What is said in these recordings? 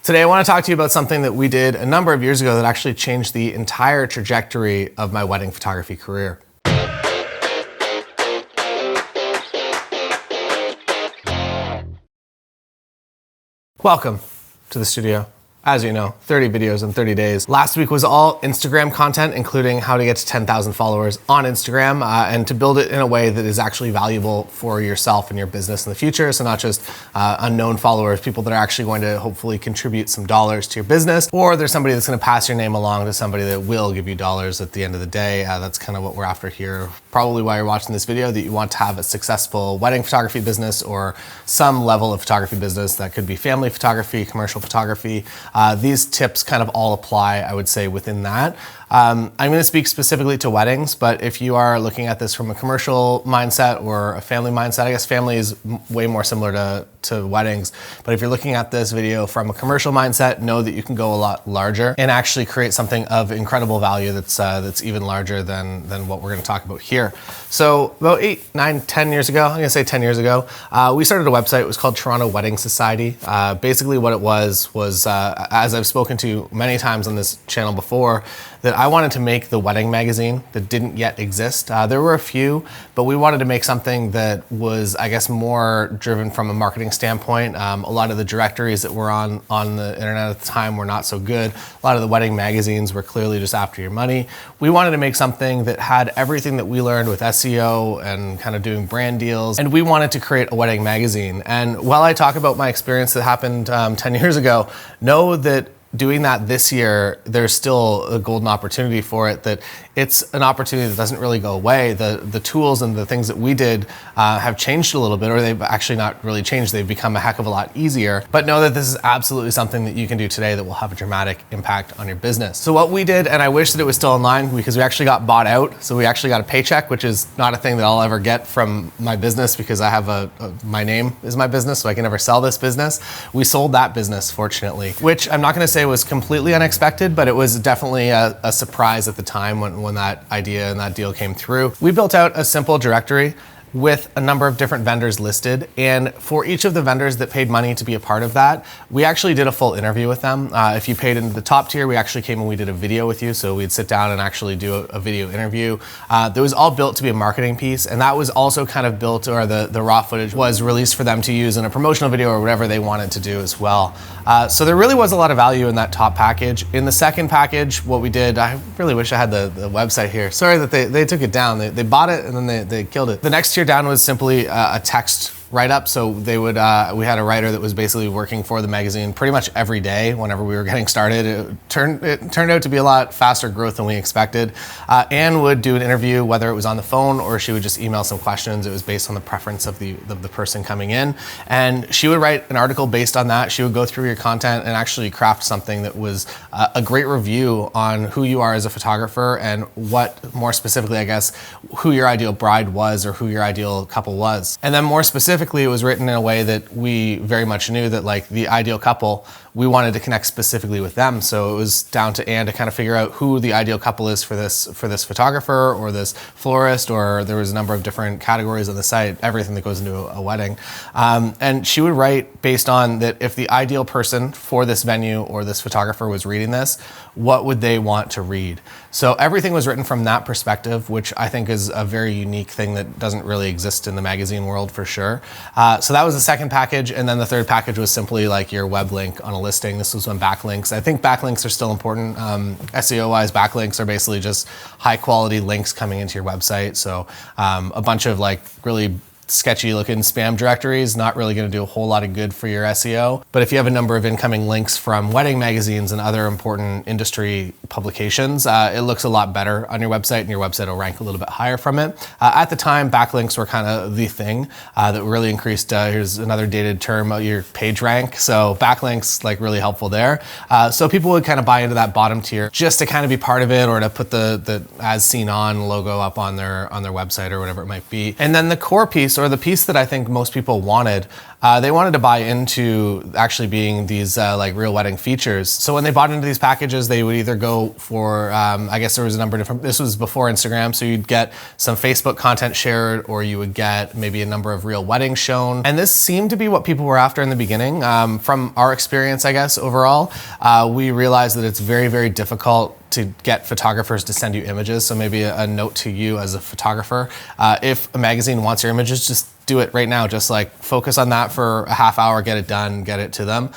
Today I want to talk to you about something that we did a number of years ago that actually changed the entire trajectory of my wedding photography career. Welcome to the studio. As you know, 30 videos in 30 days. Last week was all Instagram content, including how to get to 10,000 followers on Instagram and to build it in a way that is actually valuable for yourself and your business in the future. So not just unknown followers, people that are actually going to hopefully contribute some dollars to your business, or there's somebody that's going to pass your name along to somebody that will give you dollars at the end of the day. That's kind of what we're after here. Probably why you're watching this video, that you want to have a successful wedding photography business or some level of photography business. That could be family photography, commercial photography. These tips kind of all apply, I would say, within that. I'm going to speak specifically to weddings, but if you are looking at this from a commercial mindset or a family mindset, I guess family is way more similar to weddings. But if you're looking at this video from a commercial mindset, know that you can go a lot larger and actually create something of incredible value that's even larger than what we're going to talk about here. So about 8, 9, 10 years ago, I'm going to say 10 years ago, we started a website. It was called Toronto Wedding Society. Basically what it was as I've spoken to many times on this channel before, that I wanted to make the wedding magazine that didn't yet exist. There were a few, but we wanted to make something that was, I guess, more driven from a marketing standpoint. A lot of the directories that were on the internet at the time were not so good. A lot of the wedding magazines were clearly just after your money. We wanted to make something that had everything that we learned with SEO and kind of doing brand deals, and we wanted to create a wedding magazine. And while I talk about my experience that happened 10 years ago, know that doing that this year, there's still a golden opportunity for it, that it's an opportunity that doesn't really go away. The tools and the things that we did have changed a little bit, or they've actually not really changed. They've become a heck of a lot easier. But know that this is absolutely something that you can do today that will have a dramatic impact on your business. So what we did, and I wish that it was still online, because we actually got bought out. So we actually got a paycheck, which is not a thing that I'll ever get from my business, because I have my name is my business, so I can never sell this business. We sold that business, fortunately, which I'm not going to say was completely unexpected, but it was definitely a surprise at the time when that idea and that deal came through. We built out a simple directory with a number of different vendors listed. And for each of the vendors that paid money to be a part of that, we actually did a full interview with them. If you paid into the top tier, we actually came and we did a video with you. So we'd sit down and actually do a video interview. That was all built to be a marketing piece. And that was also kind of built, or the raw footage was released for them to use in a promotional video or whatever they wanted to do as well. So there really was a lot of value in that top package. In the second package, what we did, I really wish I had the website here. Sorry that they took it down. They bought it and then they killed it. The next tier down was simply a text write-up. So they would, we had a writer that was basically working for the magazine pretty much every day whenever we were getting started. It turned out to be a lot faster growth than we expected. Anne would do an interview, whether it was on the phone or she would just email some questions. It was based on the preference of the person coming in. And she would write an article based on that. She would go through your content and actually craft something that was a great review on who you are as a photographer and what, more specifically, I guess, who your ideal bride was or who your ideal couple was. And then more specifically, it was written in a way that we very much knew that, like, the ideal couple, we wanted to connect specifically with them. So it was down to Anne to kind of figure out who the ideal couple is for this photographer or this florist, or there was a number of different categories on the site, everything that goes into a wedding. And she would write based on that, if the ideal person for this venue or this photographer was reading this, what would they want to read? So everything was written from that perspective, which I think is a very unique thing that doesn't really exist in the magazine world for sure. So that was the second package. And then the third package was simply like your web link on a listing. This was when backlinks. I think backlinks are still important. SEO-wise, backlinks are basically just high quality links coming into your website. So a bunch of like really sketchy looking spam directories, not really going to do a whole lot of good for your SEO. But if you have a number of incoming links from wedding magazines and other important industry publications, it looks a lot better on your website, and your website will rank a little bit higher from it. At the time, backlinks were kind of the thing that really increased, here's another dated term, your page rank. So backlinks, like, really helpful there. So people would kind of buy into that bottom tier just to kind of be part of it, or to put the as seen on logo up on their website or whatever it might be. And then the core piece piece, or the piece that I think most people wanted. They wanted to buy into actually being these like real wedding features. So when they bought into these packages, they would either go for, I guess there was a number of different, this was before Instagram, so you'd get some Facebook content shared, or you would get maybe a number of real weddings shown. And this seemed to be what people were after in the beginning. From our experience, I guess, overall, we realized that it's very, very difficult to get photographers to send you images. So maybe a note to you as a photographer, if a magazine wants your images, just do it right now. Just like focus on that for a half hour, get it done, get it to them.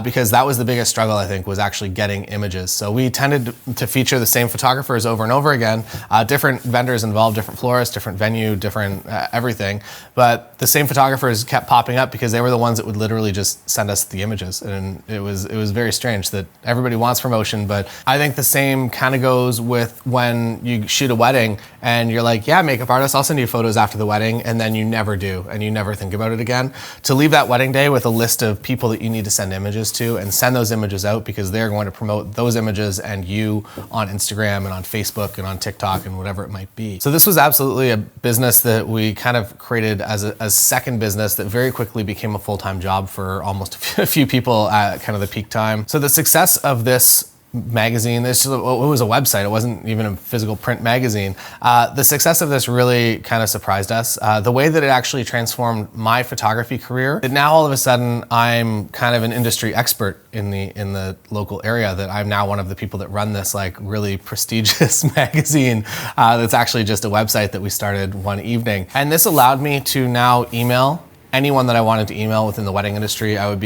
Because that was the biggest struggle, I think, was actually getting images. So we tended to feature the same photographers over and over again, different vendors involved, different florists, different venue, different everything. But the same photographers kept popping up because they were the ones that would literally just send us the images. And it was very strange that everybody wants promotion, but I think the same kind of goes with when you shoot a wedding and you're like, yeah, makeup artist, I'll send you photos after the wedding, and then you never do. And you never think about it again. To leave that wedding day with a list of people that you need to send images to, and send those images out, because they're going to promote those images and you on Instagram and on Facebook and on TikTok and whatever it might be. So this was absolutely a business that we kind of created as a second business that very quickly became a full-time job for almost a few people at kind of the peak time. So the success of this magazine, it was a website, it wasn't even a physical print magazine. The success of this really kind of surprised us. The way that it actually transformed my photography career, that now all of a sudden I'm kind of an industry expert in the local area, that I'm now one of the people that run this like really prestigious magazine that's actually just a website that we started one evening. And this allowed me to now email anyone that I wanted to email within the wedding industry. I'm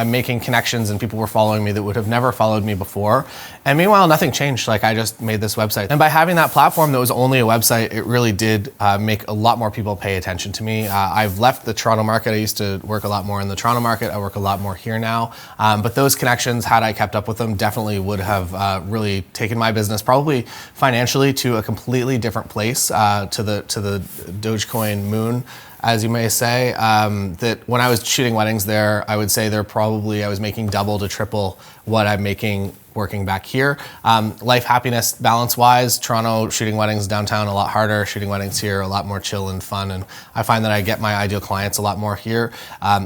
making connections, and people were following me that would have never followed me before. And meanwhile, nothing changed. Like, I just made this website. And by having that platform that was only a website, it really did make a lot more people pay attention to me. I've left the Toronto market. I used to work a lot more in the Toronto market. I work a lot more here now. But those connections, had I kept up with them, definitely would have really taken my business probably financially to a completely different place, to the Dogecoin moon, as you may say. That when I was shooting weddings there, I would say I was making double to triple what I'm making working back here. Life, happiness, balance-wise, Toronto, shooting weddings downtown a lot harder, shooting weddings here a lot more chill and fun, and I find that I get my ideal clients a lot more here.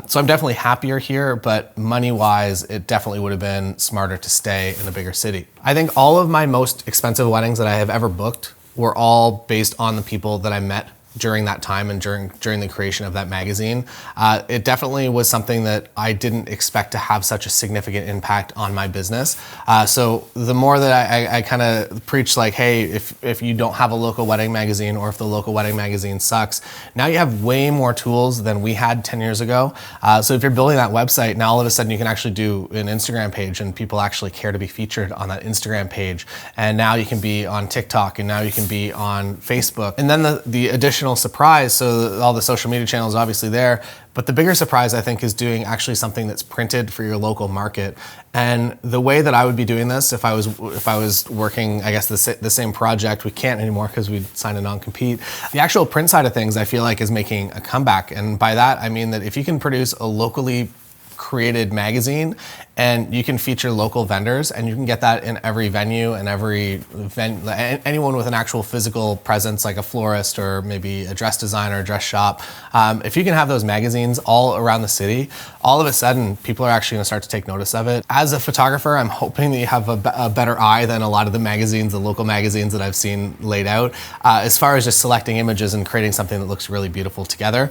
So I'm definitely happier here, but money-wise, it definitely would have been smarter to stay in a bigger city. I think all of my most expensive weddings that I have ever booked were all based on the people that I met during that time and during the creation of that magazine. It definitely was something that I didn't expect to have such a significant impact on my business. So the more that I kind of preach like, hey, if you don't have a local wedding magazine, or if the local wedding magazine sucks, now you have way more tools than we had 10 years ago. So if you're building that website, now all of a sudden you can actually do an Instagram page, and people actually care to be featured on that Instagram page. And now you can be on TikTok, and now you can be on Facebook. And then the additional surprise, so all the social media channels obviously there, but the bigger surprise, I think, is doing actually something that's printed for your local market. And the way that I would be doing this, if I was working, I guess, the same project, we can't anymore because we signed a non-compete. The actual print side of things, I feel like, is making a comeback. And by that, I mean that if you can produce a locally created magazine and you can feature local vendors, and you can get that in every venue and anyone with an actual physical presence, like a florist or maybe a dress designer, a dress shop. If you can have those magazines all around the city, all of a sudden people are actually going to start to take notice of it. As a photographer, I'm hoping that you have a better eye than a lot of the magazines, the local magazines that I've seen laid out, as far as just selecting images and creating something that looks really beautiful together.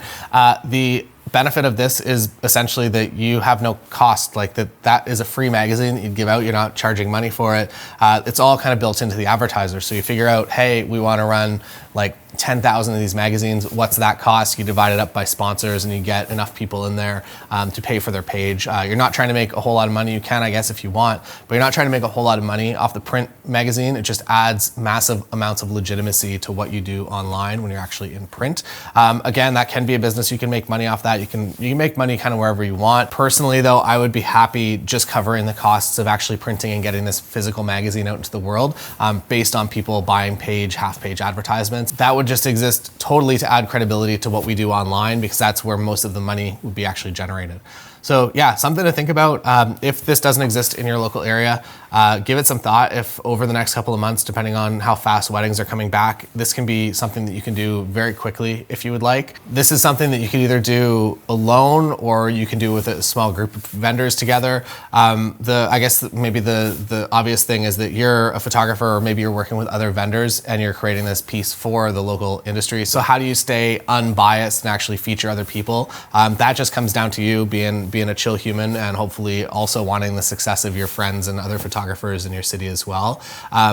The benefit of this is essentially that you have no cost, like that is a free magazine that you'd give out. You're not charging money for it. It's all kind of built into the advertiser. So you figure out, hey, we want to run like 10,000 of these magazines. What's that cost? You divide it up by sponsors, and you get enough people in there to pay for their page. You're not trying to make a whole lot of money. You can, I guess, if you want, but you're not trying to make a whole lot of money off the print magazine. It just adds massive amounts of legitimacy to what you do online when you're actually in print. Again, that can be a business. You can make money off that. You can make money kind of wherever you want. Personally, though, I would be happy just covering the costs of actually printing and getting this physical magazine out into the world, based on people buying page, half-page advertisements. That would just exist totally to add credibility to what we do online, because that's where most of the money would be actually generated. So yeah, something to think about. If this doesn't exist in your local area, give it some thought. If over the next couple of months, depending on how fast weddings are coming back, this can be something that you can do very quickly if you would like. This is something that you can either do alone or you can do with a small group of vendors together. I guess maybe the obvious thing is that you're a photographer, or maybe you're working with other vendors and you're creating this piece for the local industry. So how do you stay unbiased and actually feature other people? That just comes down to you being a chill human and hopefully also wanting the success of your friends and other photographers in your city as well.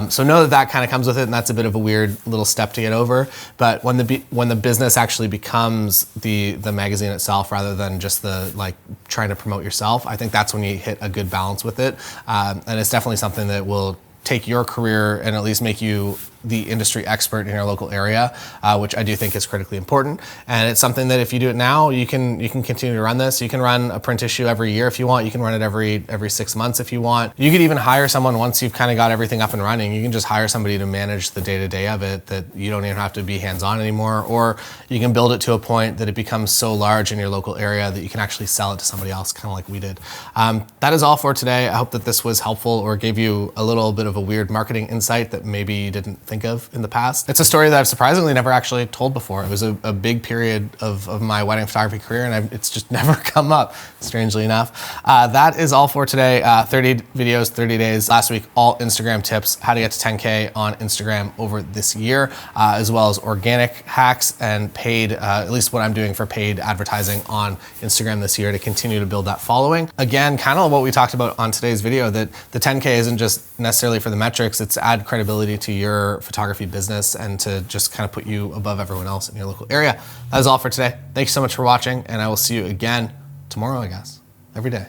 So know that kind of comes with it, and that's a bit of a weird little step to get over. But when the business actually becomes the magazine itself, rather than just the trying to promote yourself, I think that's when you hit a good balance with it. And it's definitely something that will take your career and at least make you the industry expert in your local area, which I do think is critically important. And it's something that if you do it now, you can continue to run this. You can run a print issue every year if you want. You can run it every 6 months if you want. You could even hire someone once you've kind of got everything up and running. You can just hire somebody to manage the day-to-day of it, that you don't even have to be hands-on anymore. Or you can build it to a point that it becomes so large in your local area that you can actually sell it to somebody else, kind of like we did. That is all for today. I hope that this was helpful or gave you a little bit of a weird marketing insight that maybe you didn't think of in the past. It's a story that I've surprisingly never actually told before. It was a big period of my wedding photography career, and it's just never come up, strangely enough. That is all for today. 30 videos, 30 days. Last week, all Instagram tips, how to get to 10K on Instagram over this year, as well as organic hacks and paid, at least what I'm doing for paid advertising on Instagram this year to continue to build that following. Again, kind of what we talked about on today's video, that the 10K isn't just necessarily for the metrics, it's to add credibility to your photography business and to just kind of put you above everyone else in your local area. That is all for today. Thanks so much for watching, and I will see you again tomorrow, I guess, every day.